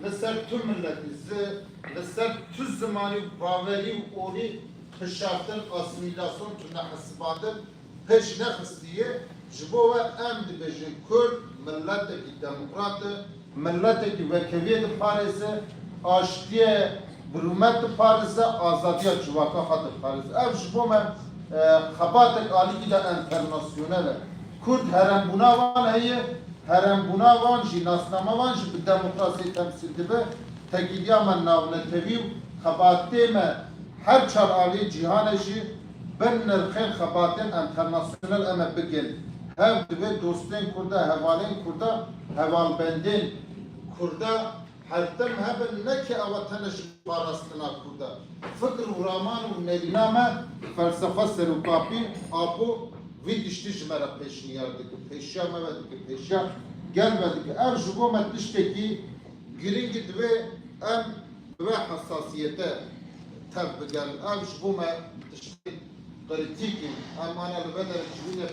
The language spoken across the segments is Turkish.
لسر تو ملتی لسر تو زمانی باوری و اولی خشافتن اسیمیلاسyon تو نحسبادن پیش نخستیه جبو و امد بجن کرد ملتی دموکرات ملتی وکویت پاریسه آشتیه برومت پاریسه آزادی جواکا خاطر پاریسه اف جبو من خباتك آلي دا انترناسيونال كرد هرم بناوان هي هرم بناوان جي ناسناموان جي بالديمقراطية تمثيل دبه تكيديا من ناونتويو خباتي ما هر چار آلي جيهان جي بن نرخين خباتين انترناسيونال اما بگل هم دبه دوستين كردا هوالين كردا هوال بندين كردا حتى هبل نك اوتنش باراستنا كردا فكر ورامان ونلنامه فلسفه سروقاپی آبو ویدشتی جمره پیشنیارده که پیشیا مباده که پیشیا gelmedi ki ev jubom etmişteki giringi dve em ve hassasiyete tabi gel ev jubom etmişteki kritik em ana bedel jubine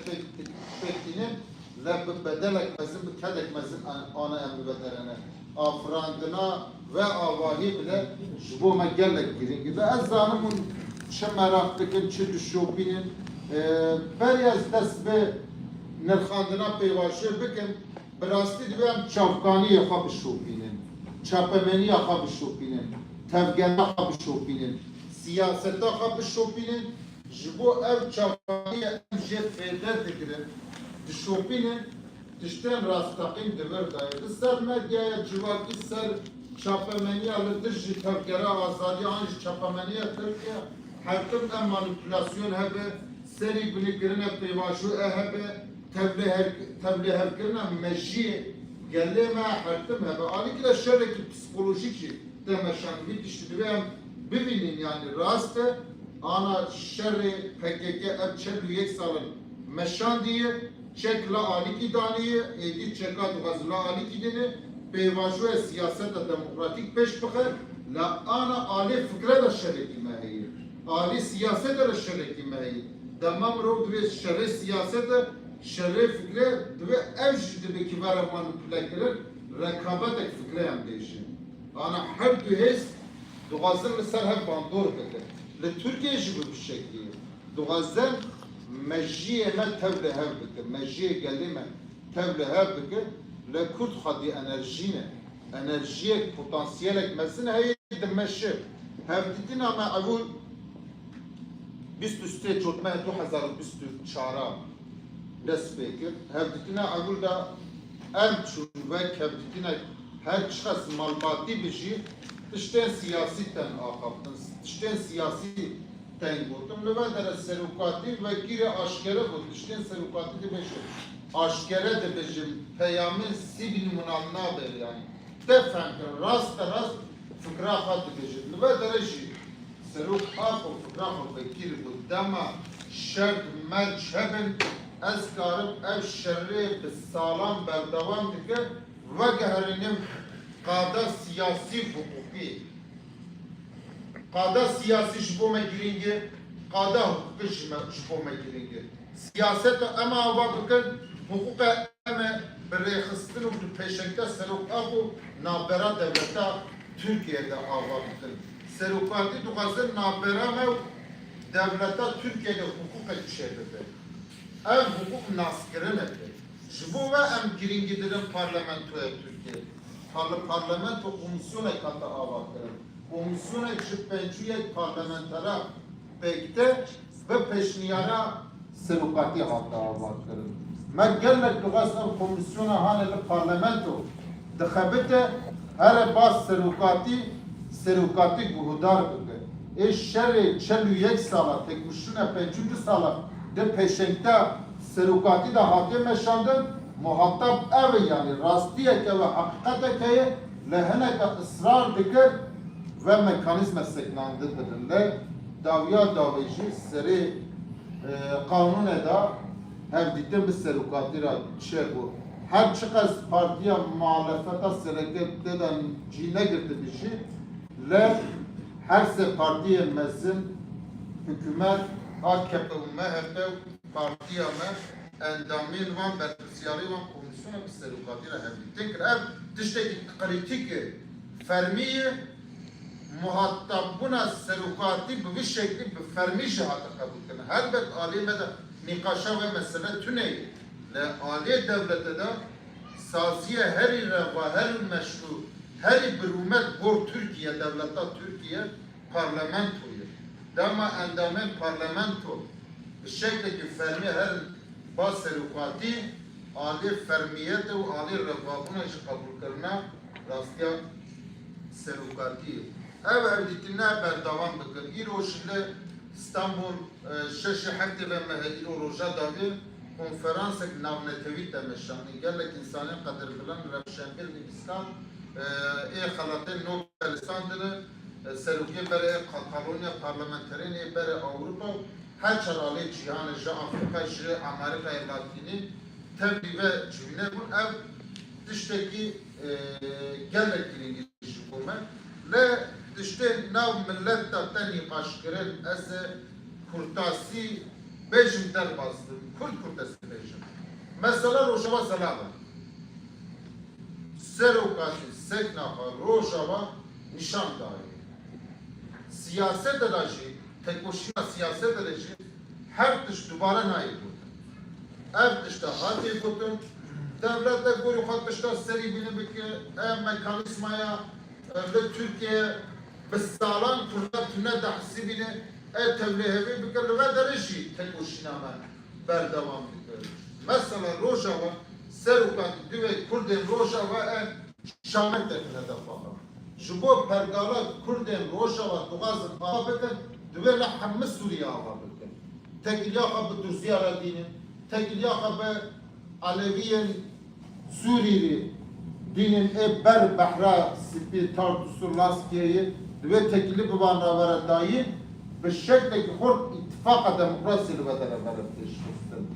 fektinin le bedelek mezin kedek mezin ana em bedelene afrandına ve avahi bile jubom gelek giringi de ez zanımın çe meraktıkın çe düşopinin beryaz dest ve nirxandina peyvaşı bikin براستی دوام چاپکانی خواب شوپینن چاپمنی خواب شوپینن تفگنا خواب شوپینن سیاست خواب شوپینن جبو اف چاپکانی ام جه فیده دکرن دشوپینن دشتن راستاقین دور دایر سر مدیای جواکی سر چاپمنی alırdır tevgera azali anj çapameni Türkiye hakkım da manipülasyon hebe seri günüklerine peyvaşu hebe tebliğ herkirine mecyi gelme hakkım hebe ali ki de şerbeki psikolojik demeşan bir iştibem bibinin yani rastı ana şerri PKK çelü yek salın meşan diye çekla ali ki daniye edi çekat gazla ali ki dini peyvaşu siyaset demokratik peş bakır la ana ali fikre de şerreki mehiye ali siyaset de şerreki mehiye demam ro dve şerri siyaset şerri fikre dve evjide be kibara manipülatörler rekabetek fikre hem değişir ana her dühes doğazın mesela hep bandor dedi le Türkiye gibi bir şekli doğazın mecliye me tevle hev bike mecliye gelime tevle hev bike le Kürt hadi enerjiye potansiyel ekmesine heyde meşe hevdidin ama avul 23 çotma 2024 dest bekir hevdidine avul da emçun ve hevdidine her çıkas malbati bir şey dışten siyaseten akabdın dışten siyasi tengotum lüvedere serukati ve giri aşkere bu dışten serukati de beşe aşkere de bejim peyamin sibin munalna ber yani defem rast fıkra hat bejim ve dereci seruk akı fıkra hat bekir bu dama şerd merçebin ez karım ev şerri bisalam berdavam dike ve gehrinim qada siyasi hukuki qada siyasi jbome giringi qada hukuki jbome giringi siyaset ama ava bikir hukuka eme birrekhistinu bu peşekte serukabu nabera devleta Türkiye'de ava bikir serukati duğazın nabera mev devleta Türkiye'de hukuka düşebilir ev hukuk naskiremedir jbu ve em giringidirin parlamentoya Türkiye parlamento komisyona kata ava bikir komisyona çıkpençüye parlamentara bekte ve peşniyara serukati hatta ava bikir ما قال لك لغاز الكوميسيون هان البرلمانتو دخبته هر باس سروقاتي بهدار بده ايش شر چلو یک سالا تکمشونه 5 سالا de peşekta serukati da hakim meşandın muhatap ev yani rastiye ke ve hakikate ke lehene ke ısrar dikir ve mekanizma seknandıdırlar davya davayıcı seri kanun eda hevdite bir serukati ra bu. Her çıkaz partiya muhalefeta sereket deden cine girdi bir şey. Le her se partiye mesin hükümet AKP MHP partiya me endamin van bersiyari van komisyona bir serukati ra hevdite. Ev dişteki kritik fermiyi muhatabuna serukati bir şekli bir fermi jihata kabul kırın. Elbet alime de nikaşa ve mesele tüneyi. Le ali devlete de saziye her reva, her meşru, her bir ümmet bor Türkiye devleta Türkiye parlamentoyu. Dama endamen parlamento. Bir şekli ki fermi her bas serukati ali fermiyete ve ali reva buna kabul kırına rastya serukati. Ev evlitine berdavam bıkır. İro şimdi İstanbul şeşi hafte ve mehediro roja davi konferansek navnetevi demişani. Gerlek insanın kadir bilen Revşengir Nibiskan halatın Nobelistan'dır. Serukiye bere Katalonya parlamenterini bere Avrupa her çarali cihanı ja Afrika şi Amerika Latini tebliğ ve cümle bu ev dıştaki gerlek İngiliz hükümet le işte nav millet da tani başkırın ez kurtasi bejim der bastım. Kurt kurtasi bejim. Mesela Rojava Salaba. Serokati seknaha Rojava nişan dahi. Siyaset edacı, tek başına siyaset edacı her dış duvara nail oldu. Ev dışta hati kutun, devlette guru hat dışta seri bini bike, mekanizmaya ve Türkiye بسالان kurda tüne dahsibine tevlihevi bikir ve derişi tek başına berdevam bikir. Mesela Rojava serukat düve Kurdin Rojava şamet tekine defalar. Jibo pergala Kurdin Rojava tuğazın ağabeyken düve lahamme Suriye ağabeyken. Tekil yakabı Dürziyara dinin, tekil yakabı Aleviyen Suriyeli dinin ber bahra sipi tartusu laskiyeyi ve tekili bu bana veren dahi bir şekilde hor ittifaka demokrasi ve veren teşkilsin.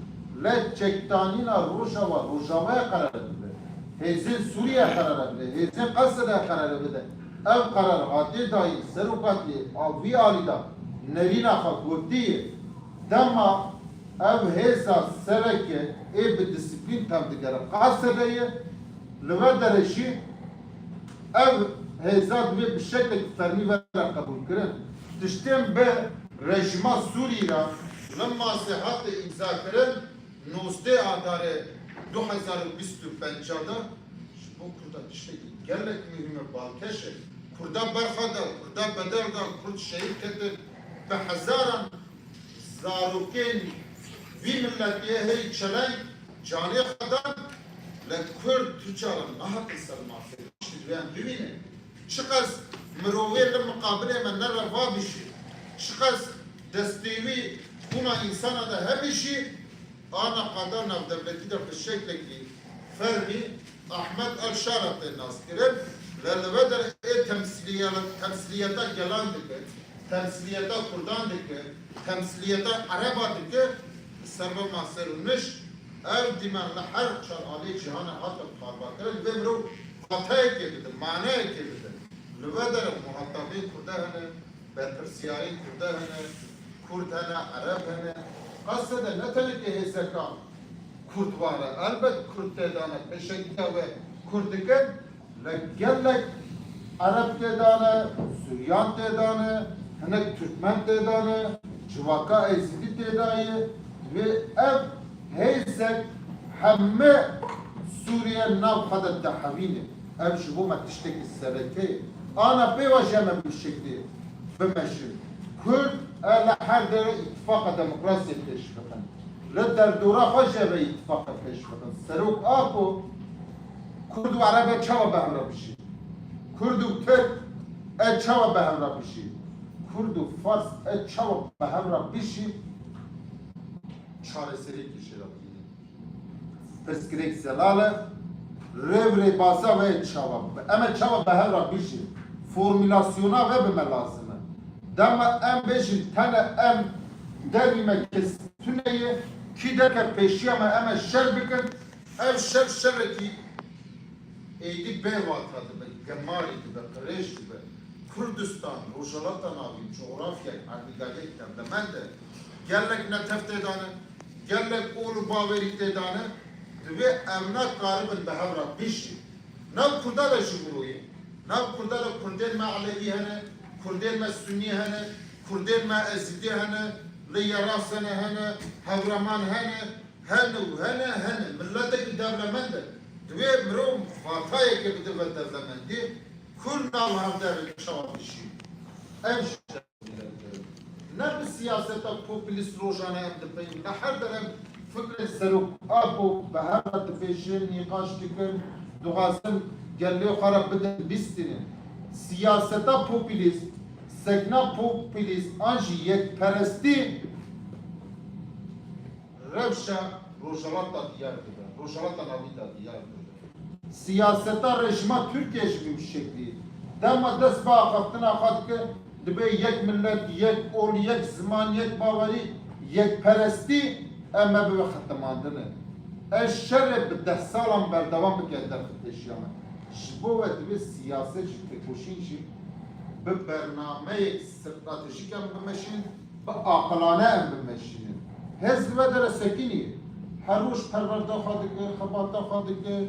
Le çektanina Rojava'ya karar edildi. Hezin Suriye karar edildi. Hezin Kasır'a karar edildi. Ev karar hadi dahi serukati avi alida nerina fakurdi dama ev heza sereke bir disiplin temdigere Kasır'ı lüve derişi ev hezad ve bir şekilde fermi ve kabul kırın. Tiştem be rejima Suriye lemma sehat imza kırın noste adare 2025'da bu kurda işte gerlek mühim balkeşe kurda barxada kurda bedelda kurd şehit kedir ve hazaran zarukin vi milletiye hey çelen cani kadar le kurd tüccarın nahat isalması işte bibinin شخص مرويل المقابلة من نرى فابشي شخص دستيوي كما إنسان هذا همشي أنا قدرنا بدولتي ده في الشكل اللي فرمي أحمد الشارط الناس كرب لأن بدر إيه تمثيلية جلان دكت تمثيلية كردان دكت تمثيلية عربة دكت السبب ما سرونش أو دمان لحر شر عليه جهان حتى الخاربات كرب بمرو قطعي كده معناه كده لبدر muhatabin Kurda hene, Betrisiyayi Kurda hene, Kurd hene, Arap hene. Aslında ne teneke heseka Kurd var. Elbet Kurd tedane, peşekte ve Kurdiken, gellek Arap tedane, Süryan tedane, hene Türkmen tedane, Civaka Ezidi tedayı ve ev hesek hemme Suriye nav kadar tahavini. Ev şu bu matişteki sereke. أنا بوجهنا بالشكل بمشي كل على حد اتفاق ديمقراطي تشفقن لدر دورا خجب اتفاق تشفقن سروق أبو كرد وعربي تشوا بهم ربشي كرد وترك تشوا بهم ربشي كرد وفارس تشوا بهم ربشي شار سريك شرابي بس كريك زلالة رevre basa ve çava. Ama çava beher rabişi. Formülasyona ve bime lazım. Dama em beşin tane em derime kestüneyi ki derke peşiyama eme şer bikin ev şer ki eydi bevatladı be, gemari gibi, kreş gibi. Kürdistan, Rojava'dan abi, coğrafya, ardigalet temde de gellek netef dedane, gellek oğlu baveri dedane ve emnat garibin behavra bişi. Nav kurda da şuburuyi. ناو كردان كردين ما علوي هنا كردين ما سني هنا كردين ما أزدي هنا ليراسنا هنا هورمان هنا هنا ملتك دولمنده دوی مروم فاتحه که بده و دولمندی کل نام هم در شواب بشی امش نه به سیاست پوپولیست روزانه ام دپیم نه هر درم فکر سروک آبو به هر دفعه نقاش کن دوغازم گلی خراب بده بیستینه سیاست پوپولیست سکنا پوپولیست آنجی یک پرستی روشا روشالات دیار بده روشالات ناوی دیار بده سیاستا رژیما Türkiye gibi bir şekli. Dema dest bağ kaptına katkı dibe yek millet, yek ol, yek zaman, yek bavari, yek peresti emme be xatmandını. Eşşer bi 10 salan berdevam bike derfteşiyama. Şbo ve dibe siyaset tekoşin şi bi bername stratejik em bimeşin, bi aqlane em bimeşin. Hezb ve dere sekini. Haruş perverde xadike, xabata xadike,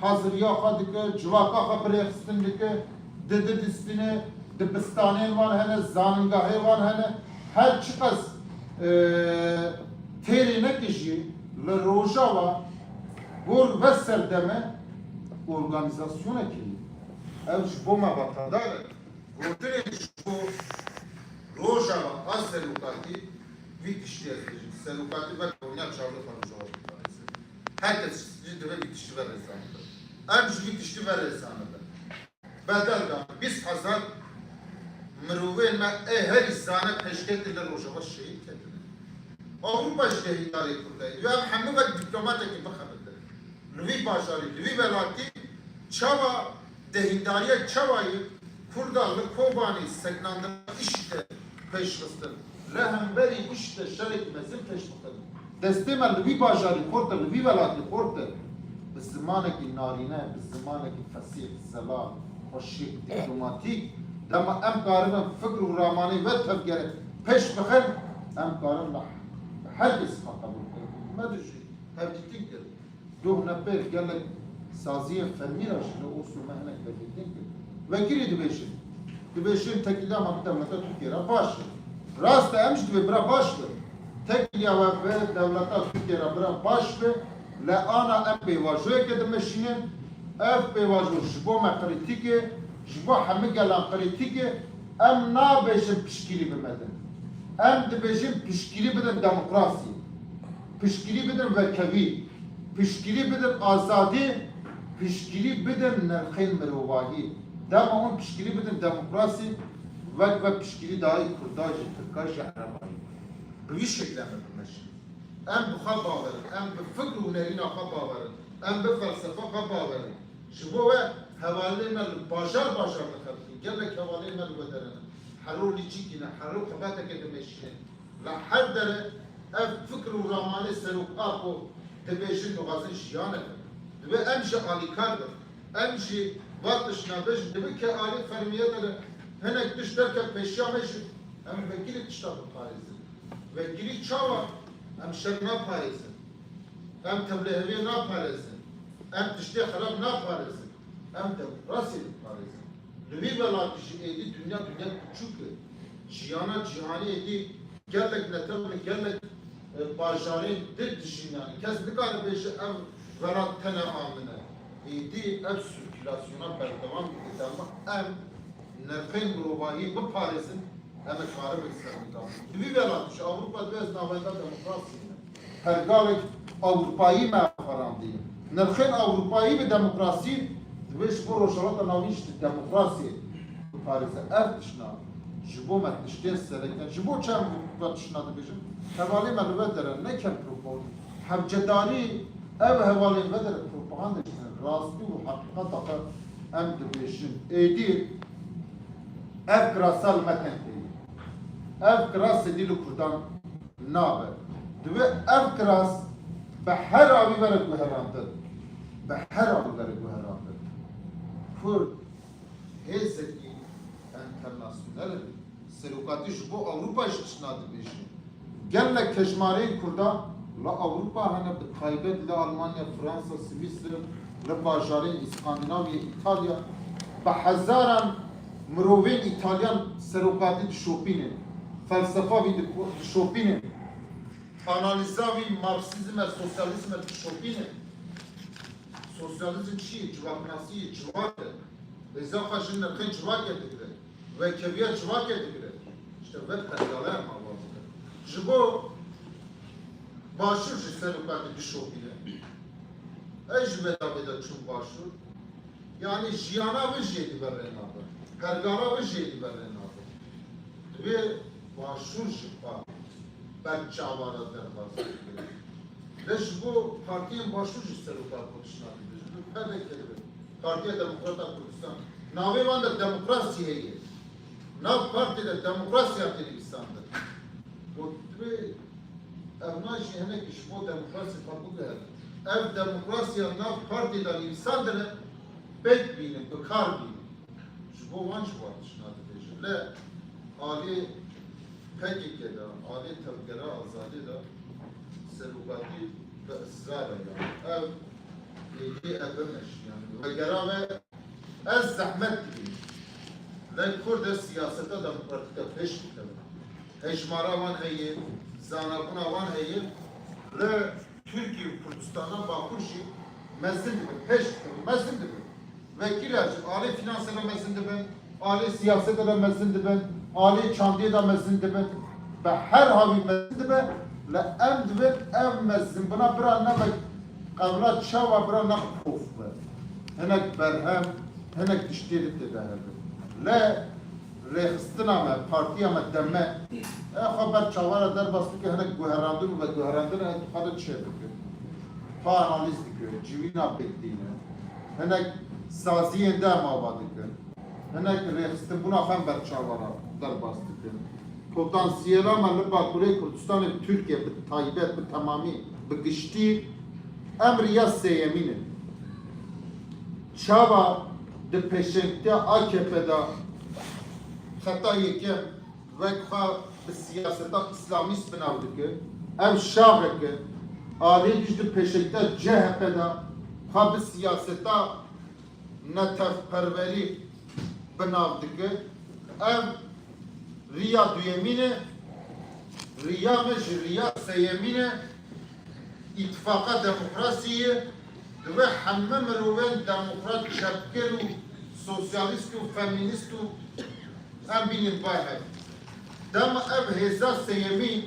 hazırya xadike, civaka xabrexstin dike, dede distine, dibistanên van hene, zaningahê van hene, her çıkas têrê nekişî li rojava gor ve serdeme organizasyonekî. Ev ji bo me vatandar e. Gotinê ji bo rojava a serokatî vî tiştî ez bêjim. Serokatî vek onya çavre rojava bikarîse. Herkes ji dibe vî tiştî ve rezanıdır. Ev ji vî tiştî ve rezanıdır. Bedelgan 20,000 مروین ما هر زانه تشکیل دل روزها شهید کردن. Avrupa şehirleri kurdu. Ya همه وقت دیپلماتی که بخوابده. لوی بازاری، لوی ولاتی، çava dehindariye çavayı kurdalı kobani seknandı işte peşvastır. Lehemberi işte şerik mezim peşvastır. Desteme lوی بازاری kurdu, لوی ولاتی kurdu. به زمان کی نارینه، به زمان کی فسیح، زلال، خوشی، دیپلماتیک دما ام کارم فکر و رامانی و تفکر پیش بخیر ام کارم هرگز قبول کنم مدرسه هفتی کرد دو نفر گلک سازی فنی راش نه اصول مهنک بگیریم و گیری دبیشیم تکیلا ممتلکات Türkiye باش راست امش دبی برا باش تکیلا و دولتات Türkiye برا باش لا انا ام بیواجوی که دمشینم اف بیواجو شبو مقریتیکه جبو همه گلان قریتیکه ام نابشم پشکیلی بمدن ام دبشم پشکیلی بدن دموکراسی پشکیلی بدن وکوی پشکیلی بدن آزادی پشکیلی بدن نرخین مروایی دم اون پشکیلی بدن دموکراسی و پشکیلی دایی کرداج ترکاش عربایی بوی شکل ام بمشیم ام بخواب باورن ام بفکر و نرین آخواب باورن ام بفلسفه خواب باورن جبو هوالينا الباشر نخلطي قال لك هوالينا الودرنا حلول يجيكنا حلول خباتك دمشين لا حدر اف فكر وراماني سلوك اخو دبيشن وغازن شيانه دبي امشي علي كارد امشي باطش نابش دبي كالي فرميه در هناك تشترك بيشامش ام وكيل تشتغل باريس وكيل تشاوا ام شرنا باريس ام تبليغي نا باريس ام تشتي خراب نا باريس hem de Rusya'yı Paris'e. Lüvi velatişi edi dünya küçük. Cihana cihani edi. Gelmek netemli gelmek bajarın dil dişin yani. Kes bir kadar beşi ev velat tene amine. Edi ev sirkülasyona berdevam gitti ama ev nerfeyn grubayı bu Paris'in hem karı bekserinde. Lüvi velatişi Avrupa bez navayda demokrasi. Hergalek Avrupa'yı mağaran değil. Nerfeyn Avrupa'yı bir demokrasi ويش برو شرطة ناويش الديمقراطية باريزا أفتشنا جبو ما تشتين سرقة جبو كم بتشنا دبيجن هوالي ما الودر نكم بروبون حب جداري أو هوالي الودر بروباغندا راستي وحقيقة دقة أم دبيجن إيدي أف كراسال مكان دي أف كراس دي لكردان نابر دبي أف كراس بحر أبي برد بهراندر بحر أبي برد بهراندر kur hezeki internasyonel serukatı bu Avrupa işçinadı beşi. Gelle keşmareyn kurda la Avrupa hani kaybet la Almanya, Fransa, Svistre la bajarın İskandinavya, İtalya بحزارا مروفين إيطاليان سروقاتي دشوبينين فلسفاوي دشوبينين analizavi Marksizm ve sosyalizm dişopine sosyalizm çi civaknasi civak ezafa jinne kı civak edigre ve keviye civak edigre işte ve pergala mavazı jibo başur jiserukati dişopine ejbeda beda çun başur yani jiyana ve jedi verrenada pergala ve jedi verrenada ve başur jipa ben çavara derbaz. Leş bu partiyen başvurucu isterukat bakışına gidiyor. Perde kelime. Partiye Demokrata Kurdistan. Nave vanda demokrasiye ye. Nav partide demokrasi yaptığını insandır. Bu gibi evna şehne ki şu demokrasi kabul eder. Ev demokrasiya nav partiden insandır. Bek binin, bıkar binin. Şu bu vanç var dışına gidiyor. Le Ali PKK'da, Ali Tevgera Azadi da serukati ve ısrar yani. Ev iyi evemiş yani. Ve gera ve ez zahmet gibi. Le Kurde siyasete demokratika peş gidelim. Hecmara van heye, zanabuna van heye. Le Türkiye Kurdistan'a bakurşi mezin gibi, peş gidelim, mezin gibi. Vekil acı, Ali finansına mezin gibi, Ali siyasete de mezin gibi. Ali çandiye da mezin dibe ve her havi mezin dibe le em dibe ev mezin buna bira ne ve kavlat çava bira ne kuf ve henek berhem henek diştirit de hebe le rehstina me partiya me demme haber çavara der bastı ki henek guherandın ve guherandın etkada çevirdi fa analiz dikiyor civina bektiğine henek saziyen de mavadı henek rehstin buna hem ber çavara derbastı. Potansiyel ama Bakure Kürdistan'ı Türkiye bir taybet bir tamamı bir gişti emriya seyemini. Çava de peşenkte AKP'de hatta yeke vekha bir siyasete İslamist binavdı ki ev şahı ki Ali de peşenkte CHP'de ha bir siyasete netefperveri binavdı ki ev Riya duyemine, riya meş, riya seyemine, ittifaka demokrasiyi ve hamme meruven demokrat çapkeru, sosyalistu, feministu, em binin bayhek. Dama ev heza seyemin,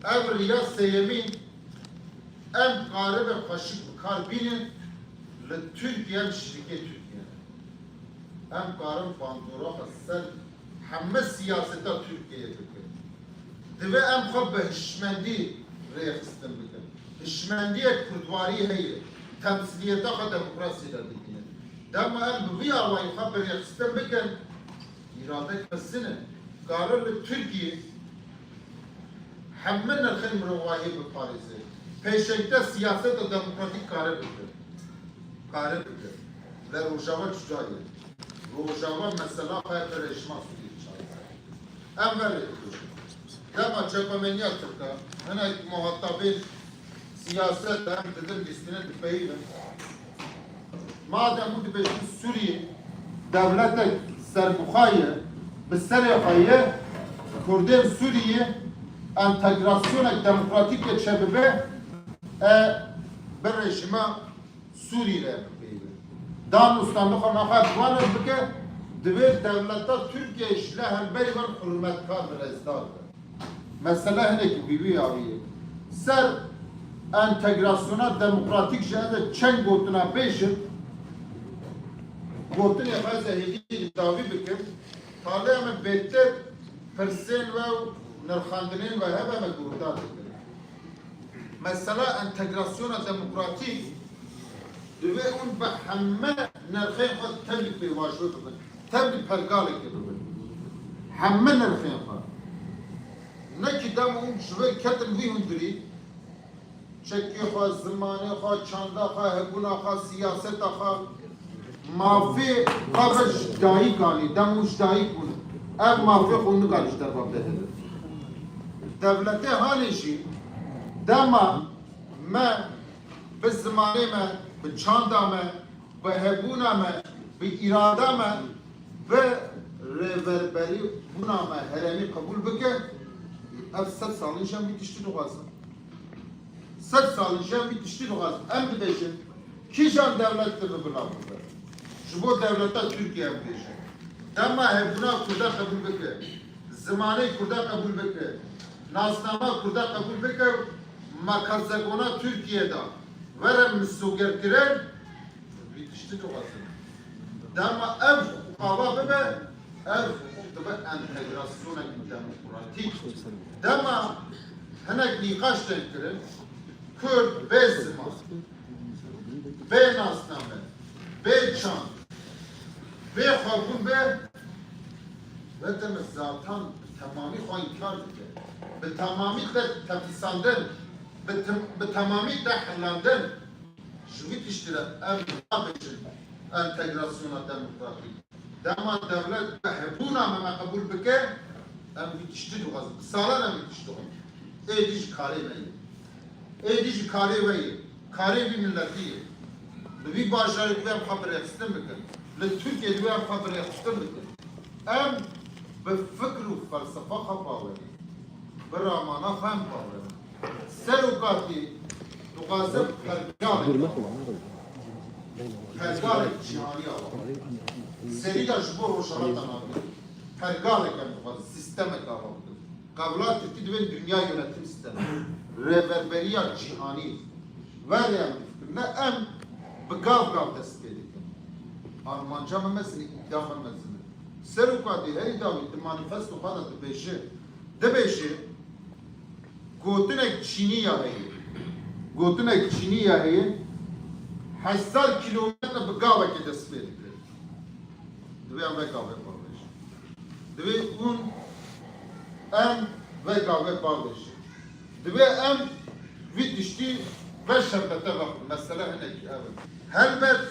ev riya seyemin, em kare ve kaşık karbinin, le Türkiye şirket Türkiye. Em karın pandora hassel, همه سیاستا ترکیه بکن. دوی ام خواب به هشمندی ریخستن بکن. هشمندی کردواری هیه. تمثیلیتا خواه دموکراسی را بکنه. دم ام بوی آوائی خواب به ریخستن بکن. ایراده کسینه. قرار ترکیه همه نرخین مرواهی بپارزه. پیشنگتا سیاست دموکراتیک کاره بکن. کاره بکن. و روشاوا چجایه. روشاوا مثلا خواه به رشما سودی. Evvel dema çöpemeniye Türk'ta hene muhatabı siyaset hem dedim listine tüfeğiyle madem bu tüfeği Suriye devlete serbukhayı bir serbukhayı Kurdin Suriye entegrasyon demokratik şebibe bir rejime Suriye'de tüfeğiyle dan ustanlık ona kadar bike Divir devlette Türkiye işle hem beri var hürmetkar bir ezdardır. Mesela hene ki bibi abiye. Ser entegrasyona demokratik şehirde çen gotuna beşir gotun yapaysa hediye davi bikim tali hemen beter persen ve nırkhandinin ve hep hemen gurtadır. Mesela entegrasyona demokratik divir un behamme nırkhen kod teblik bir vaşudur. تبدي بهالقالك يضرب حملنا الخيطة نكي دامهم شوي كتل فيهم دري شكي خا زماني خا چاندا خا هبونا خا سياسة خا ما في قبش داي قالي داموش داي كون اف ما في خونو قالش درباب ده دولتي هالشي داما ما بالزماني ما بچاندا ما بهبونا ما bir irade me ve reverberi buna me heremi kabul bike ev 100 salın şem bitişti doğasın. 100 salın şem bitişti doğasın. Em dibêjin kîjan devlettir bi bila bike. Ji bo devleta Türkiye em dibêjin. Dema hevbuna Kurda kabul bike. Zamanê Kurda kabul bike. Nasnama Kurda kabul bike. Makazegona Türkiye'de verem misûgerkirin bitişti doğasın. Dema ev ava bibe ev dibe entegrasyona demokratik. Dema hinek nîqaş tenkirin Kürt bê ziman, bê nasname, bê çan, bê xwebûn bê ve deme zaten tamamî xwe inkar dike. Bi tamamî de tefîsandin, bi tamamî de hillandin ji wî tiştî re ev nabêjin entegrasyona demokratik. Dema devlet hebûna me qebûl bike em wî tiştî dixwazin. Salan em wî tiştî dixwazin. Êdî ji karê me ye. Êdî ji karê we ye. Karê wî milletî ye. Li wî bajarê divê em xwe birêxistin bikin. Li Tirkiyeyê divê em xwe birêxistin bikin. Em bi fikr û felsefa xwe bawerî. Bi ramana xwe em bawerî. Serokatî dixwazim pergalek pergalek cîhanî ava. Serîda ji bo rojhilata navê. Pergalek em dixwazim. Sistemek ava bikin. Qebla Tirkî divê dünya yönetim sistemi. Reverberiya cîhanî. Verê em bifikirin. Ne em bi gav dest pê dikin. Armanca me mezîne, îddia me mezîne. Serokatî herî dawî di manîfesto xwe de dibêje gotinek Çînîya heye. Gotinek Çînîya heye 1000 kilometre bi gavekê dest pê dike. Divê em ve gavê bavêjin. Divê hûn em ve gavê bavêjin. Divê em vî tiştî ve şerbete baxin. Mesele hinekî ev e. Helbet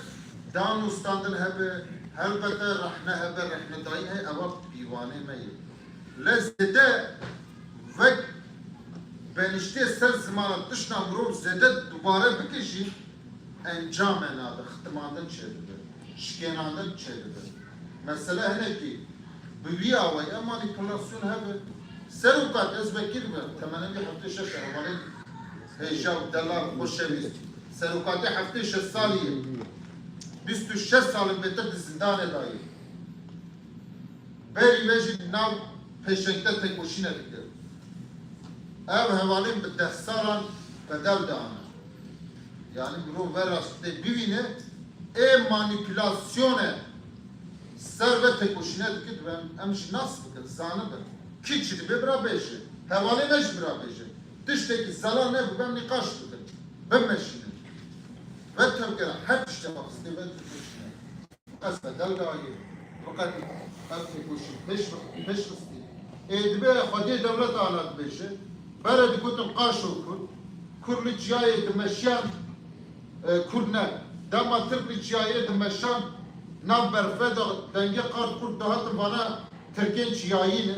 danûstandin hebe, helbete rehne hebe, rehnedayî heye, eva pîvanê me ye. Lê zêde vek beniştê ser zimana tişna mirov zêde dubare bike jî encamê nade, xtimandin çêdibe, şikênandin çêdibe. Mesele hinekî bi wî awayî manîpulasyon hebe. Serokat ez vekîl be, temenê wî heftê şeş hevalê hêja û delal xweşewîst. Serokatê heftê şeş salî ye. 26 salên bêtir di zindanê dayê. Berî vê jî nav pêşengte têkoşîne dike. Ev hevalên bi 10 salan bedel dane. Yani mirov ve rastê bibîne ê manîpülasyonê ser ve têkoşîne dike em jî nas bikin, zanibin. Kî çi dibe bira bêje. Hevalê me jî bira bêje. Tiştekî zelan ne bibem nîqaş bikin. Bimeşînin. Ve tevkera her tişte maqsîdê ve têkoşîne. Ez bedel dayê. Fakat ev têkoşîn pêş xistî. Dibe xwedê devlet ala dibêje. Bere dikutin qaş û Kurd. Kurd li ciyayê dimeşiyan Kurd ne. Dema Tirk li ciyayê dimeşan nav berfê de dengê qart Kurd dihatin vana Tirkên ciyayî ne.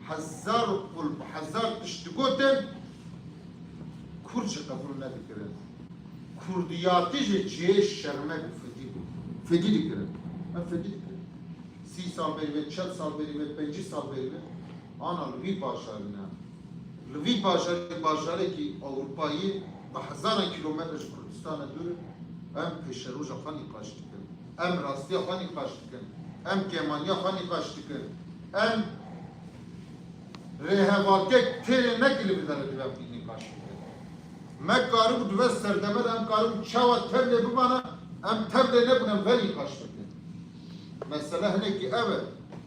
Hezar kul hezar tişt digutin Kurd jî qebûl nedikirin. Kurdiyatî jî ciyê şermek û fidî dikirin. Em fidî dikirin. 30 sal berî ve 40 sal berî ve 50 sal berî ve ana li vî bajarî ne. Li vî bajarekî Ewropayî bi hezaran kilometre ji Kurdistanê dûr em pêşeroja xwe nîqaş dikin. Em rastiya xwe nîqaş dikin. Em kêmaniya xwe nîqaş dikin. Em rêhevalkek têrê nekî li vî derê dibe nîqaş dikin. Me karibû dibe serdeme de em karibû çawa tevlê bimane em tevlê nebûn em ve nîqaş dikin. Mesele hinekî ev e.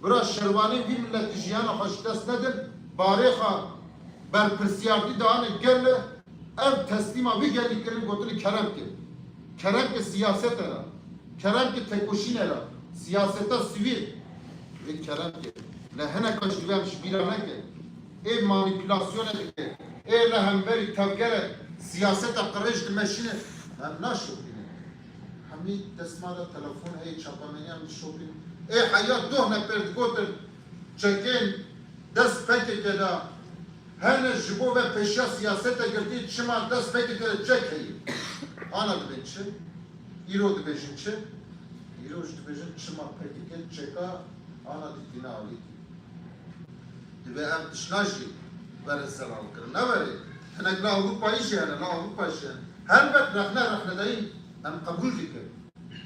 Bira şervanê vî milletî jiyana xwe ji dest nedin barê xwe berpirsiyardî dane gelle ev teslîma wî gelî kirin gotinê kerem kir. Kerem ki siyaset era. Kerem ki tekoşîn era. Siyaseta sivîl. Vê kerem kir. Le hineka ji divê em ji bîra neke. Ê manîpülasyona dike. Ê li hemberî tevgere siyaseta qirêj dimeşîne. Em naşopîne. Hemî destmala telefon heye çapameniyan dişopîn. Ê heyat doh neper digotin çekên dest pekeke da hene ji bo ve peşa siyasete girtî çima dest pekeke de çek heye. Ana dibê çi? İro dibêjin çi? İroş dibêjin çima pekike çeka ana dikine alî. Ve em tişna jî bere zelal kirin. Ne veri? Hinek la Avrupayî jî hene, la Avrupayî jî hene. Helbet rexnedayî em qebûl dikin.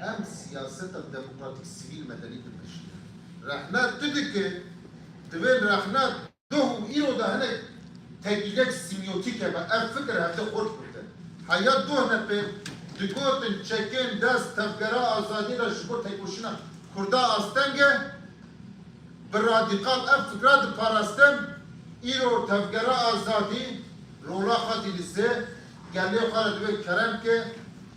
Em siyaseta demokratik sivîl medenî dimeşin. Rexne tu dike, divê rexne doh û îro da hinek tekîlek simyotîk hebe, ev fikir hevde xort bikin. Heya doh ne pê digotin çekên dest tevgera azadî ra ji bo tekoşîna Kurda astenge bi radikal ev fikra diparastin îro tevgera azadî rola xwe dîlîze gelê xwe re divê kerem ke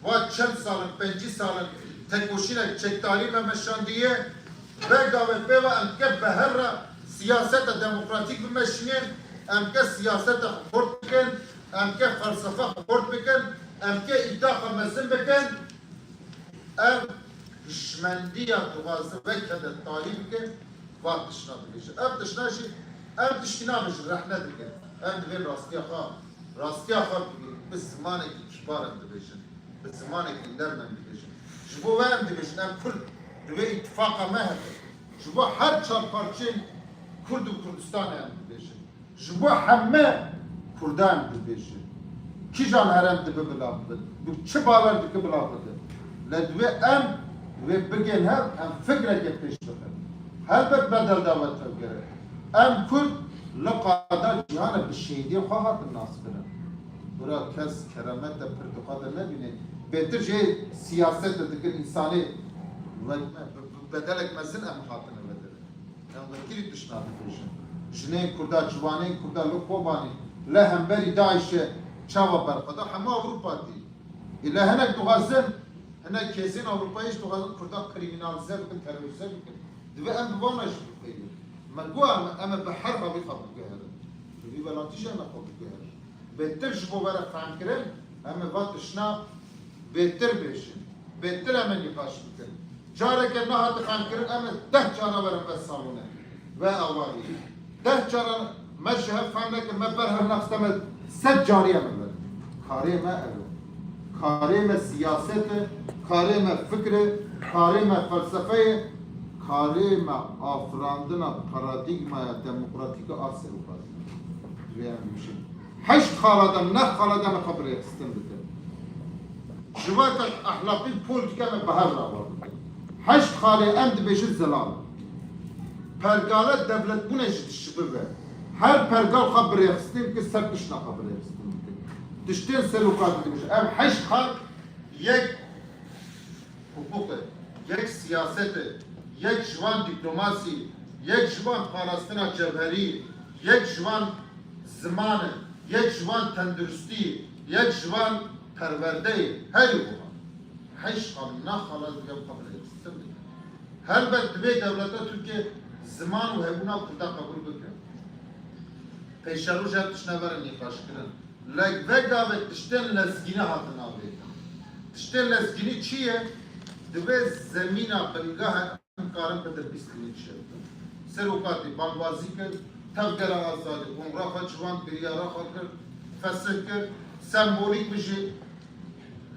va çend salin, pencî salin tekoşînek çekdarî me meşandiye vega ve pêva em ke bi her re siyaseta demokratîk bimeşînin, em ke siyaseta xort bikin, em ke felsefe xort bikin, em ke îddia xwe mezin bikin, ev hişmendiya dixwaze vekede talî bikin, va tişna dibêje. Ev tişna jî ev tiştî nabêje rehne dikin. Ev divê rastiya xwe bigîn, bi zimanekî kîbar em dibêjin, bi zimanekî nerm em dibêjin. Ji bo ve em dibêjin, em Kurd divê îttifaqa me hebe. Ji bo her çar parçeyên Kurd û Kurdistanê em dibêjin. Ji bo heme Kurda em dibêjin. Kîjan herem dibe bila bidin, bi çi bawer dike bila bidin. Le divê em divê bigên hev em fikreke pêş bikin. Helbet bedel davet tevgere. Em Kurd li qada cihana bi şehîdiyê xwe hatin nas kirin. Bira kes keremet de pirtûqa de nebîne. Bêtir jê siyaset de dikin însanî bedelek mezin em hatine vedirin. Em vekirî tişna dibêjin. Jinên Kurda, ciwanên Kurda li Kobanî li hemberî Daişê çawa berxweda hema Avrupa dî. Île hinek dixwazin hinek kesên Avrupayî jî dixwazin Kurda krîminalize bikin, terorize bikin. Divê em bi wana jî bixwînin. Me got em bi her havî xwe biguherin. Bi vî welatî jî em xwe biguherin. Bêtir ji bo were femkirin, em ê va tişna bêtir bêjin. Bêtir em ê nîqaş bikin. Careke nehati femkirin em ê 10 cara werin ve salûne ve awarî. 10 cara me ji hev fem nekin, me ber her nexste me 100 carî em ê verin. Karê me ev e. Karê me siyasete, karê me fikre, karê me felsefeyê, karê me afirandina paradigmaya demokratîk a Serokatî. Divê em bişin. Heşt xaladem, neh xaladem e xwe birêxistin bikin. Ji veke ehlaqî polîtîke me bi hev re var bikin. Heşt xalê em dibêjin zelal. Pergale devletbûnê jî dişibive. Her pergal xwe birêxistin ki ser tişna xwe birêxistin bikin. Tiştên Serokatî dibêjin. Ev heşt xal yek hukukê, yek siyasete, yek ji wan dîplomasî, yek ji wan parastina cevherî, yek ji wan zimanê, yek ji wan tenduristî, yek ji wan perwerdeyê, herî wiha. Heşt xal naxala dibe xwe birêxistin bikin. Helbet divê devleta Tirkiye ziman û hebûna Kurda qebûl bikin. Pêşerûj ev tişne verin nîqaşkirin. Vega ve tiştên lezgînî hatin avêtin. Tiştên lezgînî çi ye? Divê zemîna bilgeha em karin bi dirbîstînê çêbikin. Serokatî bangbazî kir, tevgera azadî, honra xwe ciwan biryara xwe kir, fesih kir, sembolîk bijî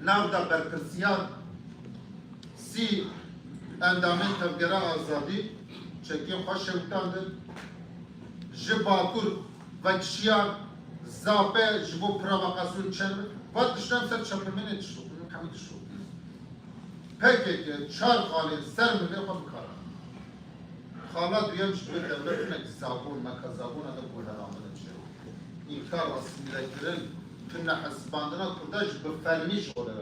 nav da berpirsiya sî endamên tevgera azadî çekên xwe şewitandin. Ji Bakur ve kişiyan zape ji bo provokasyon çevir. Vat tiştem ser çapımene tişokun, hemi tişokun. PKK çar xalên ser milê xwe bikara. Xala duyem ji divê devletine zabûn, mekazabûn ede guheramin çê. İnkar asimîle kirin, tune hesibandina Kurda ji bi fermî ji xwe.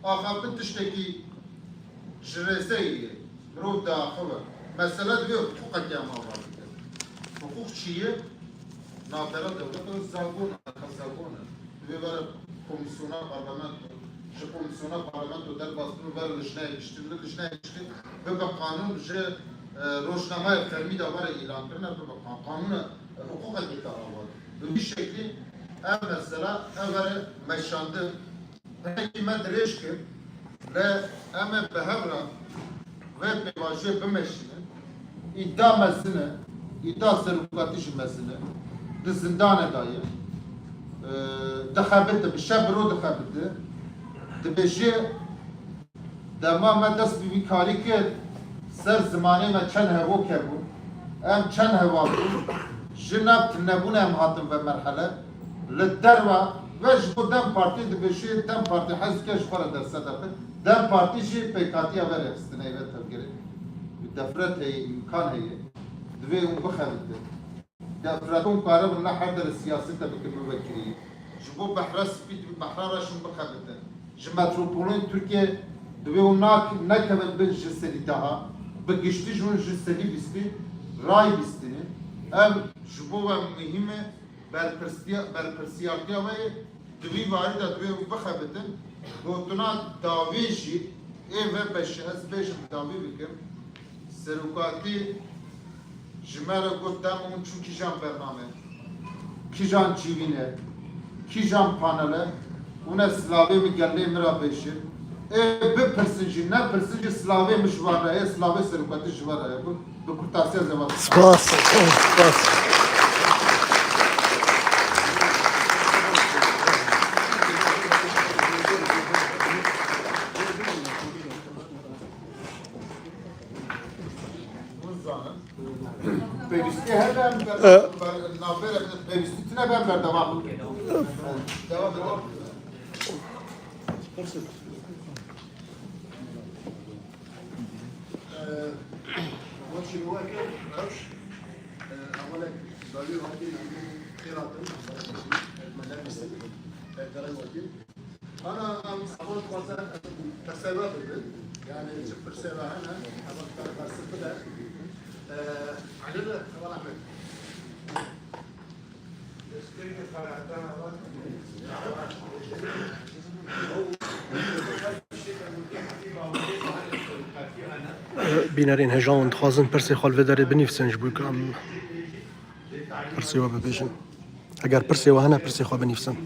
Axaftin tiştekî ji rêzeyê mirov daxive. Mesela divê hukukeke em ava bikin. Hukuk çi ye? Navbera devleta zabûn, mekazabûn e. Divê vere komisyona parlamento, ji komisyona parlamento derbastin û vere lijneyê giştî, lijneyê giştî, bibe kanûn ji rojnamaya fermî de vere îlan kirine, bibe kanûna hukukekê te ava. Bi vî şeklî ev mesela ev vere meşandin. Hinekî me dirêj kir, le em ê bi hev re ve pêvajiyê bimeşînin, îddia mezine, îddia serokatî ji mezine, di zindanê daye, dixebite, bi şev biro dixebite, dibêje دما ما دست ببین کاری کرد سر زمانه ما چند هوا که بود ام چند هوا بود جناب نبونه ام هاتم به مرحله للدروه و جبو دم پارتی دبشی دم پارتی حزب کش خورا در صدقه دم پارتی جی پیکاتی اول اخستنه ایوه تفگره دفرت هی امکان هی دوی اون بخلده دفرتون کاره بنا هر در سیاست بکر بکری جبو بحره سپید بحره راشون بخلده جمتروپولون ترکیه دوی اون نکمل بین جسدی daha بگشتی جون جسدی بیستی رای بیستینه ام جبو و مهمه برپرسیارتیا و دوی وارد دوی بخبتن گوتنا داویشی ایوه بشه از بیشم داوی بکم سروکاتی جمعه گفتم اون چون کیجان برنامه کیجان چیوینه کیجان پانله اون سلاوی میگله مرا بشه بپرسنجی نه پرسنجی سلاوی مشواره سلاوی سروکاتی جواره bu kurtasiye zevat. Spas. Spas. Bevisti her ben navbere bevistine ben devam edelim. Devam edelim. ماشي الواقع معرفش اولا ضروري هاتين خيرات ملابس دراواتي انا اول خاصه تسبب يعني شفت سبب انا حضرت بس كده على طبعا احمد بینرین هجان خوازن پرسی خال و داره بنیفسنج بوی کام پرسی و ببیشن اگر پرسی و هنه پرسی خواه بنیفسن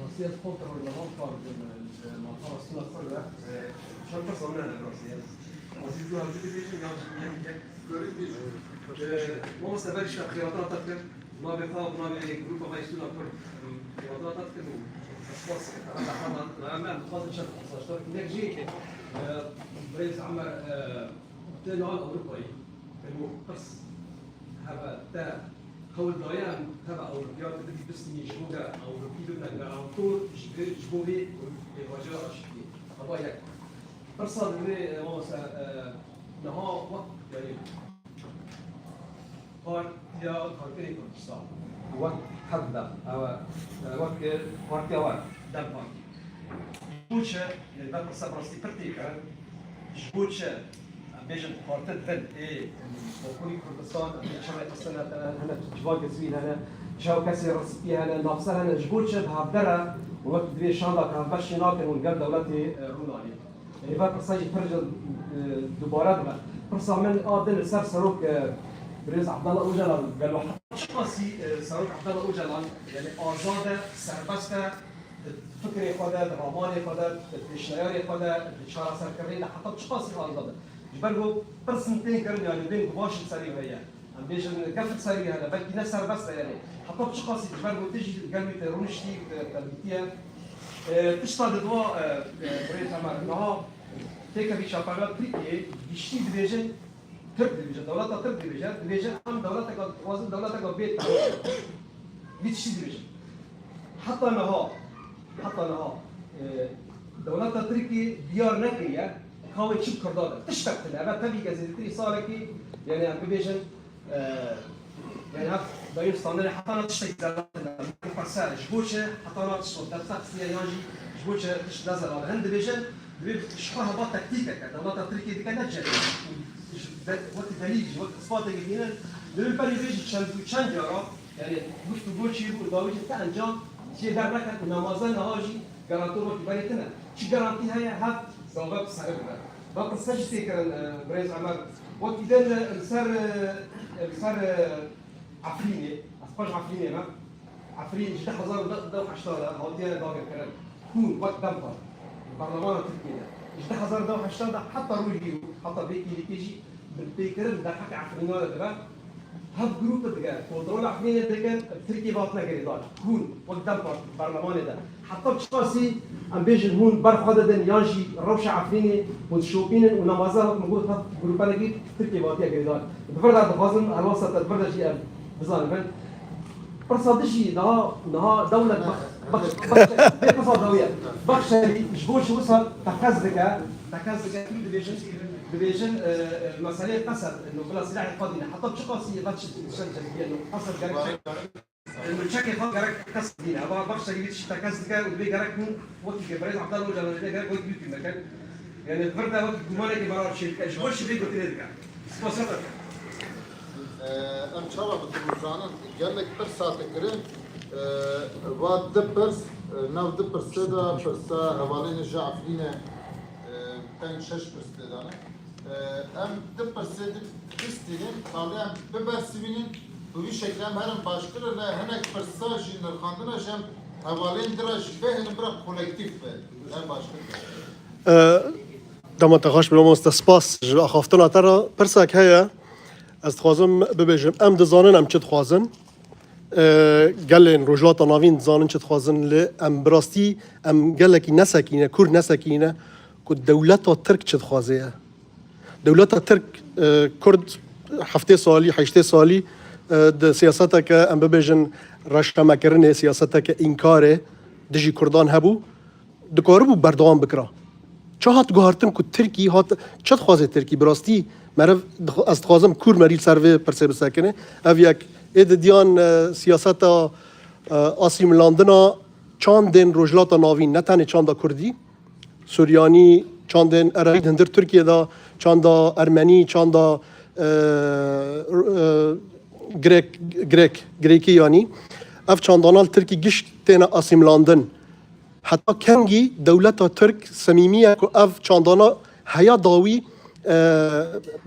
راسية كونتر ولا غنفر المطار السنة كلها شو القصة من هنا راسية؟ راسية جوها ما مستقبل شيء خيارات تذكر ما بيخاف ما بيعني جروب ما يسوي أكثر خيارات تذكر أشخاص أنا ما بخاطر شرط أشترك هناك جيت برئيس عمر تاني عن أوروبي كانوا قص هذا تا خول ضيان هذا أو الرياض اللي بسني جوجا أو ركيدو نجا أو طول جبوري الرجاء شيء هذا يعني أرسل لي مثلا نها وقت يعني قال يا خارجي كردستان وقت حدا أو وقت وقت دم جبوتش يعني بعد الصبر استيقظتي جبوتش بيجن خارطة فن إيه وكوني كردستان شرق السنة هنا جواج زوين هنا شاو كسي رسبي هنا نفسها هنا جبوتش بهبدرة وقت دوي شاندك هبش ناكن والقلب دولتي رونالي يعني بعد الصيف فرج دوباره دولة فرصة من آدم سر سروك بريز عبد الله أوجلان قالوا حتى قاسي سروك عبد الله أوجلان يعني آزادة سربسته فكري خدا دراماني خدا الشياري خدا الشارع سركرين حتى تشخاصي آزادة جبرو برسنتين كرني يعني بين قباش سري وهي عم بيجي كفت سري هذا بلكي نسر بس يعني حتى تشخاصي جبرو تيجي قلبي ترونشتي تربيتيا تشتغل دواء بريت عمر نها تيكا في شافعات تركي بيشتي ديفيجن ترك ديفيجن دولتها ترك ديفيجن هم دولتك وزن دولتك بيت بيشتي ديفيجن حتى نها دولتها تركي ديار نكريه هاوي تشيب كرداده تشتغل لها تبي جزيرتي صالكي يعني عم بيجن يعني هاك باين صانع حتى انا تشتغل فرسان جبوشه حتى انا تشتغل تفصيل يانجي جبوشه تشتغل على هند بيجن شبه هبط تكتيكا دولتها تركي دي كانت جايه وقت دليل وقت اصفاد هنا للبالي بيجي تشانجرا يعني قلت بوشي والباوجي تاع جان شي دار لك نمازن هاجي garantor وقت باليتنا شي garanti هي هات زوجات صاحبنا ما قصاش سيكر بريز عمر وقت اذا صار عفريني أسباج عفريني ما عفريني جدا حزار دو حشتادا هاوتيانا داغر كرن كون وقت دمبر البرلمان التركي جدا حزار دو حشتادا حتى روجي حتى بيكي لكيجي بالبيكرن دا حكي عفريني ولا دبا هاد جروب دقا كنترول عفريني دقا تركي باطنا قريضان كون وقت دمبر البرلمان ده حتى بشخاصي ام بيجن هون برف هذا دن يانجي روشة عفريني وتشوبين ونمازة موجود هاد جروبانا جيت تركي باطيا قريضان بفرد هذا فازن الوسط البرد شيء بزان فن برصادشي نها دولة بخ دولية بخشري جبوش وصل تكزدك ديفيجن المسألة قصر إنه بلا سلاح القادمة حتى بشخاصي غاتش تشجع إنه قصر جرك إنه تشكي خط جرك قصر دينا أبغى بخشري بيتش تكزدك ودبي جرك من وقت كبريز عبد الله ولا بدي جرك وقت بيوتي مكان يعني الفرد وقت جمالك برا شركة جبوش بيجو تريدك سبوسر ام چاوا بتوزانن gelek bir saate kirin va dipers nav dipers da persa havalin jafrine pen şeş perstedane em dipers istinin kalem bebersivinin bu bir şekilde hem başkırı ne henek persa jinler kandına jem havalin diraj behn bırak kolektif be hem başkırı دما تغاش بالموست سپاس اخافتنا ترى برساك هيا از خوازم ببیجم ام دزانن ام چت خوازن گلن رجلات ناوین دزانن چت خوازن ل ام براستی ام گلکی نسکینه کور نسکینه کو دولت ترک چت خوازه دولت ترک کرد هفته سالی هشته سالی د سیاست که ام ببیجن رشته مکرنه سیاست که انکاره دجی کردان هبو دکاربو بردوام بکرا چه هات گوهرتن کو ترکی هات چت خوازه ترکی براستی مرف از خوازم کور مریل سروی پرسه بسکنه او یک اید دیان سیاست آسیم لاندنا چاندن رجلات ناوین نتنه چاندا کردی سوریانی چاندن عراقی هندر ترکیه دا چاندا ارمنی چاندا گریکی یعنی اف چاندانال ترکی گشت تینا آسیم لاندن حتی کنگی دولت ترک سمیمیه که اف چاندانا هیا داوی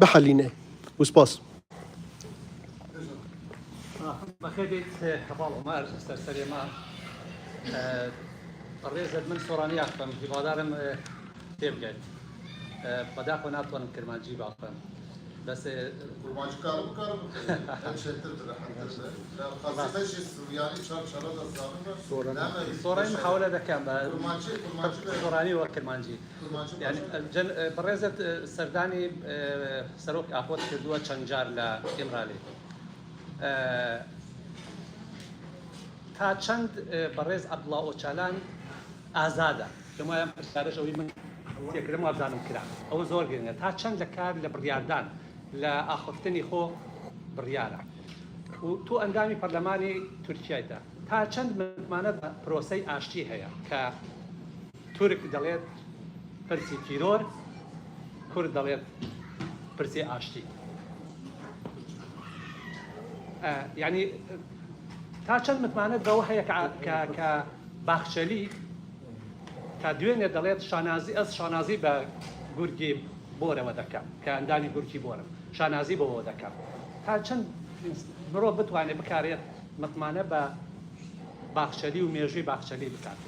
بحلينه وسباس بخيدت كفال عمر استاذ سليمان الرئيس من سوراني أفهم في بادارم تبقت بدأ قناة وانا كرمانجي بافهم بس kurmancı karım hemşehtir خاصة شيء سورياني شرط الزامن سوراني محاولة ذكاء kurmancı سوراني وكرمانجي يعني برزت سرداني سروك أخوات كردوة شنجار لإمرالي تا چند برز عبد الله اوچالان آزاده شما هم پرسیارش اوی من تکرم و ابزانم کرد او زور گرینه تا چند لکار لبریاردان لآخفتنی خو بریاره و تو اندامی پرلمانی ترکیه ده تا چند متمانه پروسی آشتی هیا که ترک دلیت پرسی تیرور کرد دلیت پرسی آشتی يعني تا چند متمانه بەوە هەیە کە باخچەلی تا دوێنێ دەڵێت شانازی بە گورگی بۆرەوە دەکەم کە ئەندانی گورکی بۆرم شانازی بەوە دەکەم تا چەند مرۆڤ بتوانێت بکارێت متمانە بە باخچەلی و مێژووی باخچەلی بکات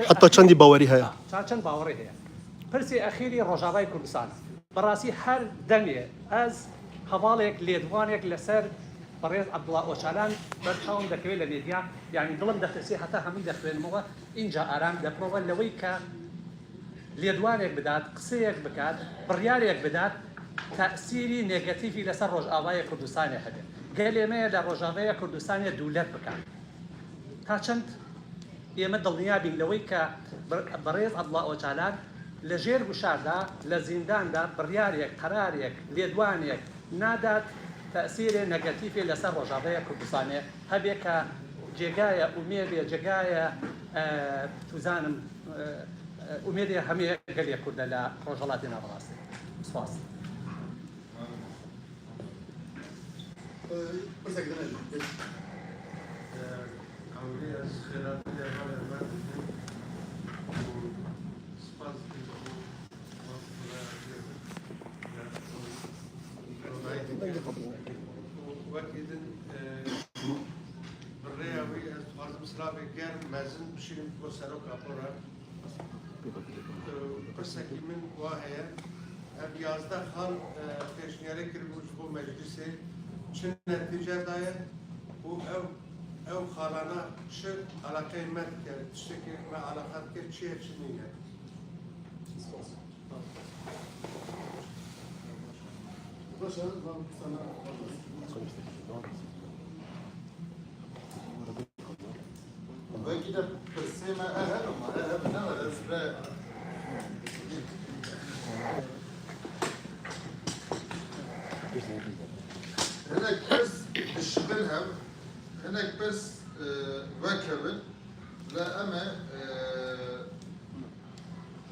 حتى چندی باوەری هەیە تا چەند باوەڕی هەیە پرسی ئەخیری ڕۆژاوای کوردستان بەڕاستی هەر دەمێ ئەس هەواڵێک لێدوانێک لەسەر بەڕێز عەبدوڵڵا ئۆچالان بەرچاوم دەکەوێت لە مێدیا یعنی دڵم دەخسی هەتا هەمووی دەخوێنمەوە اینجا ئارام دەبڕەوە لەوەی کە لێدوانێک بدات قسەیەک بکات بڕیارێک بدات تەئسیری نێگەتیڤی لەسەر ڕۆژئاوای کوردستانی هەبێت گەلێمەیە لە ڕۆژئاوای کوردستانی دوولەت بکات تا چەند ئێمە دڵنیابین لەوەی کە بەڕێز عەبدوڵڵا ئۆچالان لە ژێر وشاردا لە زینداندا بڕیارێک قەرارێک لێدوانێک نادات تأثير نيجاتيفي لسر رجعية كردستانية هبه كجيجاية أميدية جيجاية توزانم أميدية همية قال يكرد لا رجلاتنا براسي صواص وكذا گر مزن بشیم با سرک اپورا پرسکی من واهیه اب 11 خان پیشنیاری کرد بو مجلسه چه نتیجه دایه و او خالانا چه علاقه مد کرد تشتکی ما علاقات کرد چیه چه نیه باشه من sana belki de perseme eher ama eher ne var ezbre هناك بس تشبلها هناك بس وكبل لا أما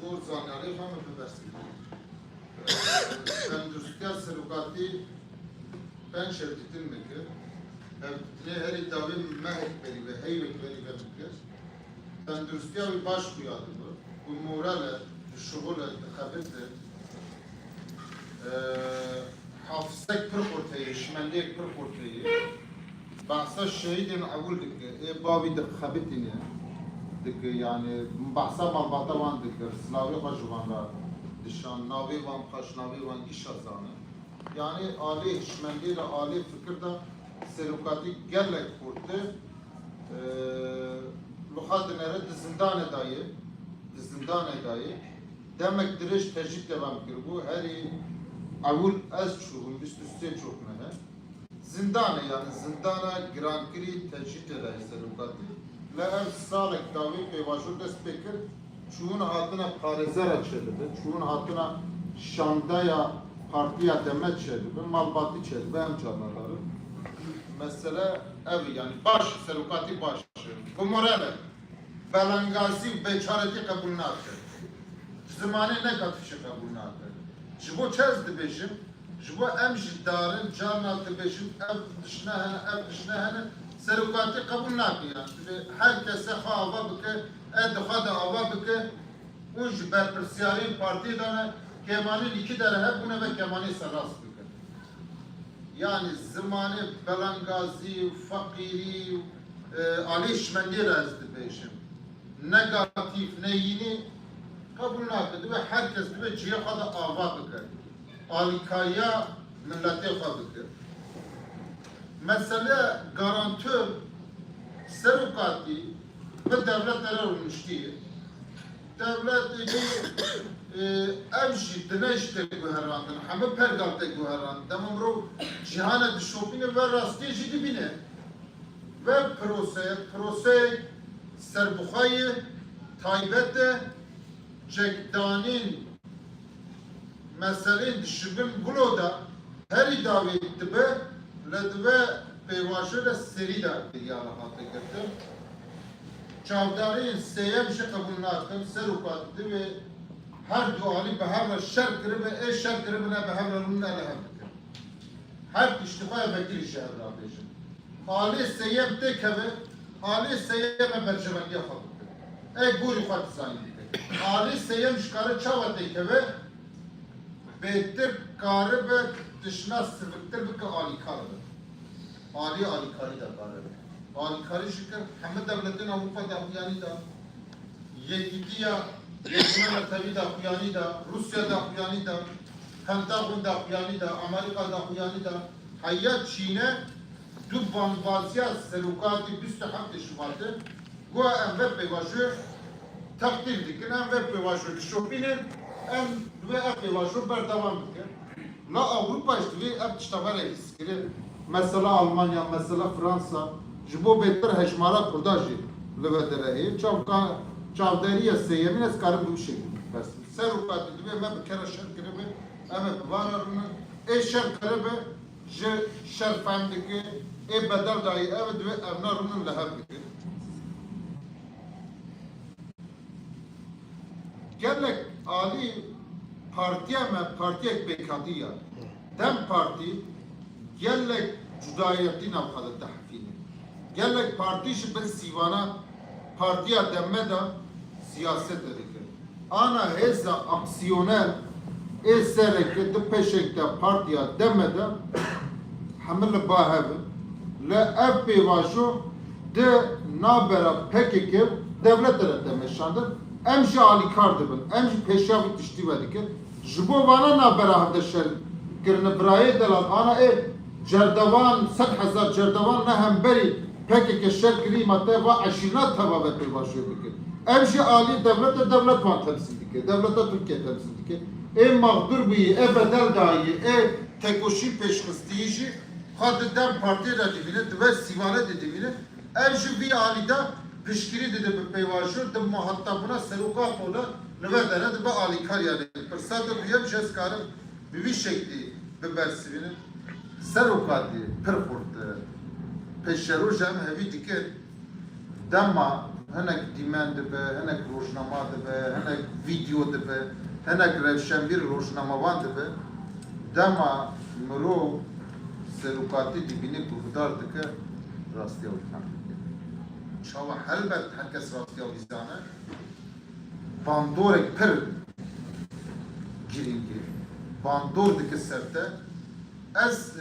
قرصان عليه هم ببرسي تندرستيا سلوكاتي ben şevketin mekir her davi mehek beri ve heyvek beri ve mekir tendrüstiya ve baş kuyadı bu morale şugule tıkabette hafızek pır ortaya şimendek pır ortaya bahsa şehidin avul dike bavi de tıkabetini dike yani bahsa malbata van dike sınavı kaçuvanlar dişan navi van kaç navi van iş azanı yani Ali işmendiyle Ali fikirde serukati gerlek kurdu. Luhat nere zindan edayı. Demek diriş tecid devam kir bu. Heri avul az çuğun üst üste çok ne? Zindane yani zindana grankiri tecid edayı serukati. Le ev salek davi peyvaşur dest pekir. Çuğun hatına parizer açıldı. Çuğun hatına Şam'daya partiya demet çelbi, malbatı çelbi hem canlıları. Mesela evi yani baş, serukati başı. Bu morale, belangazi beçareti kabul nadır. Zamanı ne katışı kabul nadır. Jibo çezdi beşim, jibo emjdarın canatı beşim, ev dışına hene, serukati kabul nadır yani. Herkese hava bıkı, edhada hava bıkı, uç berpersiyarin parti dana, Kemal'in iki dere hep buna ve Kemal'i sarras bükür. Yani zamanı belangazi, fakiri, Ali Şmendi rezdi peşim. Negatif, neyini kabul nakıdı ve herkes ve cihada ava bükür. Alikaya millete bükür. Mesela garantör serukati ve devletlere olmuş değil. Devlet evji dineşte guherandın, heme pergalte guherandın. Demem ro cihana dişopine ve rastı jidi bine. Ve prose serbukhayı taybette cekdanin meselenin dişibin buloda her davet tibe ledve peyvaşıyla seri da diyala hatı getir. Çavdarın seyemşi kabul nakım serukattı ve her duali behevre şer kırıbı, şer kırıbına behevre rumna lehemdir. Her iştifaya bekir şehir rabişim. Ali seyyem tekeve, Ali seyyeme bercevendiye kapıdır. Buri yukarı zannedildi. Ali seyyem şkarı çava tekeve, bettir karı ve dışına sıvıktır bir ki Ali karıdır. Ali karı da karıdır. Ali karı şükür, Hamid devletin Avrupa dahiyani da, Yekitiya, Yekime mertebi da kuyani da, Rusya da kuyani da, Pentagon da kuyani da, Amerika da kuyani da, Hayyat Çin'e dubban vaziyat serukati büstü hamd şubatı, bu enver pevaşı takdir dikin, enver pevaşı şopinin, ve pevaşı berdevam dikin. La Avrupa işte ve ev tiştavara iskiri, mesela Almanya, mesela Fransa, jibo better heşmara kurdajı, lüvedere, çavdariye seyemin ez karım bu şekilde. Serukati diye me bir kere şer kırıbı, ama vararını şer kırıbı, şer fendiki, bedel dahi evet ve evnarının lehebdiki. Gerlek Ali partiye me partiyek bekadiya, dem parti gerlek cudayetin avkadı tahfini. Gerlek parti işi ben sivana partiye demme da siyaset edildi. Ana heza aksiyonel esereke de peşekte partiye demme de hamle bahev le ev pevaşo de nabera PKK devlet tarafından meşandır. Em ji alikar dibin, em ji peşavî tiştî vedikir. Ji bo vana nabera hevde şer kirine birayê delal ana cerdevan 100,000 cerdevan ne hemberî PKK şer kirî mate ve aşîna tevavet pêvaşê bikir. Em ji alî devlet van temsil dike, devleta Türkiye temsil dike. Mağdur bî, bedel dayî, tekoşî pêşxistiyî jî dem partiye de dibine, dibe sivane de dibine. Ev ji vî alîda piştgirî de bi pêvaşûr, di muhatabına seruka xwe neve dene dibe alîkar yani. Pirsa de duyem ji ez karim bi vî şeklî bibersivînin. Seruka diye, pir xurt pêşerûj em hevî dike dema hinek dîmen dibe, hinek rojnama dibe, hinek video dibe, hinek revşenbîr rojnamavan dibe. Dema mirov serokatî dibînî guhdar dike rastiya wî dike. Çawa helbet herkes rastiya wî zane. Bandorek pir girîngî. Bandor dike ser te. Ez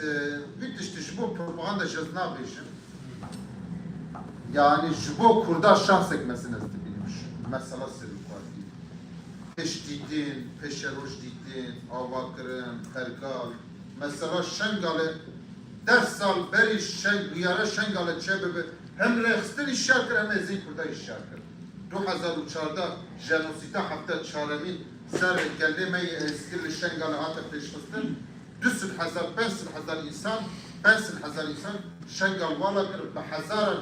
vî tiştî ji bo propaganda ji ez nabêjim. Yani ji bo Kurda şans ekmesin ez dibînim. Mesela serokatî. Pêşdîtin, pêşeroj dîtin, avakirin, herkal. Mesela Şengal'e 10 sal beri duyara Şengal'e çebibi hem rexstin işar kir hem ezin Kurda işar kir. 2004'da jenosida hafta çaremin ser kelime-i eskirli Şengal'e hatı peşkistin 200,000 insan 500,000 insan Şengal vala kir bi hezaran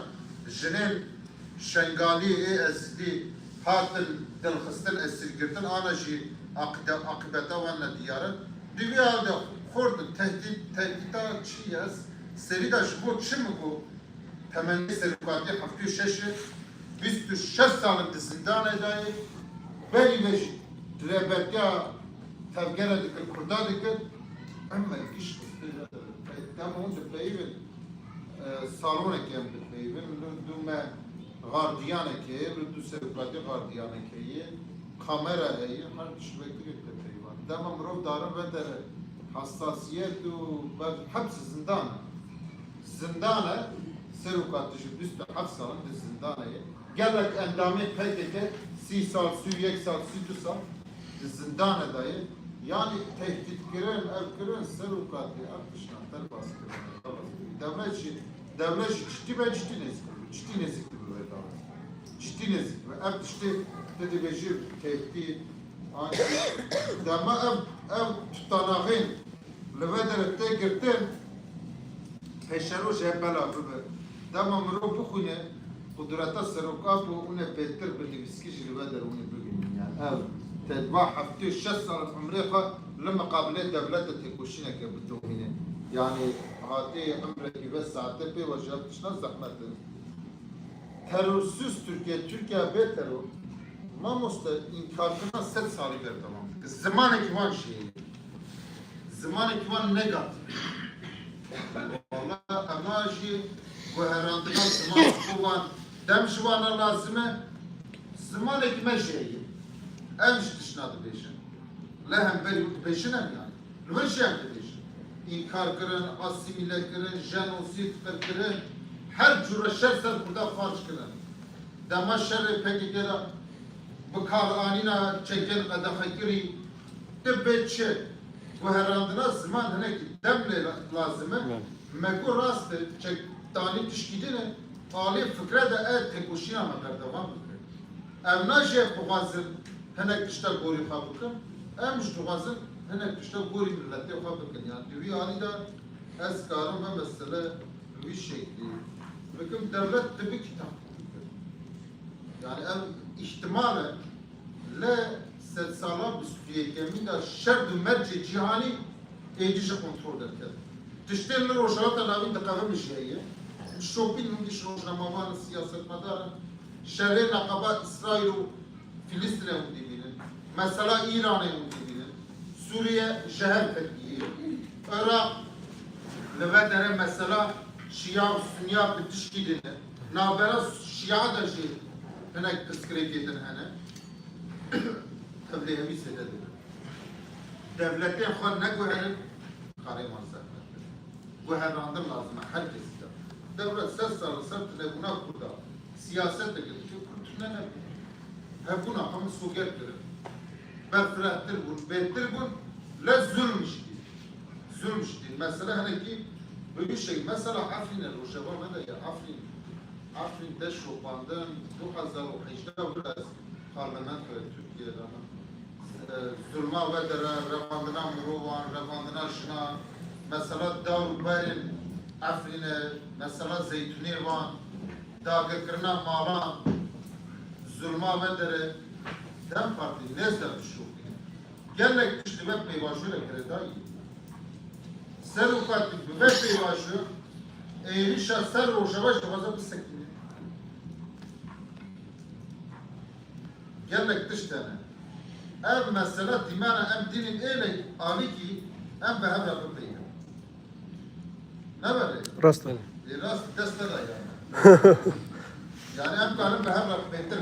jinin Şengali ezdi hatın dilxistin esirgirtin ana jî akibeta ve diyarın dünyada Xordun tehdita çiyaz serida ji bo çi mi bu temenni serokatî heftû şeşi 26 salin di zindanê dayê berî ve jî rebetiya tevgera dikir Kurda dikir em giş dem hûn dipeyivin salonekê em dipeyivin du me gardiyanekê li du serokatî gardiyanekê kamera heye her tiştekirê dipeyvan dema mirov darin ve dere hassasiyet و بعد حبس زندان زندانه سرقاتش 27 سال در زندانه گلک اندامه PKK 30 سال 1 سال 32 سال در زندانه دایه yani tehdit giren ev giren serukatı arkadaşlar bas giren devlet ciddi ben ciddi nezik böyle ciddi nezik ve ev işte dedi bejir tehdit dama ev tutanağın لبدرت گرتن پشروش بلا ببر دما مرو بخونه قدرت سرقات و اون بهتر بدیسکیش لبدر اون بگیم یعنی اول تدوا هفته 6 سال امریکا لما قابلیت دولت تکوشینه که بتومینه یعنی هاتی امریکی بس ساعته پی و جابتشنا زحمت terörsüz Türkiye be terör mamusta inkarına 7 sali ver tamam zamanı ki var şey zamanı ki var negatif valla ama şey bu herhalde zaman kuvan dem şuvana lazıme zamanı ki meşeyi emş dışnadı beşin lehem beri beşin hem yani lüveşi hem beşin inkar kırın asimile kırın jenosit kırın her cüre şer ser burada farç kırın dema şerri peki gera bu kağanina çeken kadar fakiri tebetçe bu herandına zaman hani ki demle lazımı meko rastı çek tani tişkidine ali fikre de tekuşina makar devam ediyor. Evnaje boğazın henek işte gori fabrikın emş boğazın henek işte gori millete fabrikın yani düvi anida ez karım ve mesele bir şekli bakın devlet de bir kitap yani ev ihtimalen le set sala büsfiye kemida şerdu merci cihani eğitici kontrol eder. Tiştenler o şarata navin de kavim işeyi. Şopin hundiş rojnamavan siyaset madara. Şerre nakaba İsrail u Filistin'e hundi bilin. Mesela İran'e hundi bilin. Suriye şehir tekniği. Irak levedere mesela Şia Sünya bitişkidini. Nabera Şia da şey henek psikreketin hene. Tabii hemi sededir. Devletin xan ne gühenin kariman zahmettir. Gühen randım lazım herkes de. Devlet ses sarı sartı ne buna kurda. siyaset de gerekiyor. Kültürüne ne? Hep buna hamı sogerdir. Berfrettir bu, bettir bu. Le zulmüştü. Zulmüştü. Mesela hani ki böyle şey, mesela Afrin'e Rojava ne de ya Afrin'de şopandan 2018'de biraz parlamentoya Türkiye'de ama zulma ve dere, revandına muruvan, revandına şına, mesela Davruber'in Afrin'e, mesela Zeytuni van, dağıkırına mala, zulma ve dere, Dem Parti nezde düşüyor. Gelek işte ve peyvaşıyla keredayı. Ser ufaklık ve peyvaşı, eğrişa ser roşava şavaza bir sekini. Gelek dıştane. Ev mesela dimana em dinin eyle ali ki em be hevra bepeyne. Ne böyle? Rast. Rast deste da yani. Yani em kalim be hevra bepeytir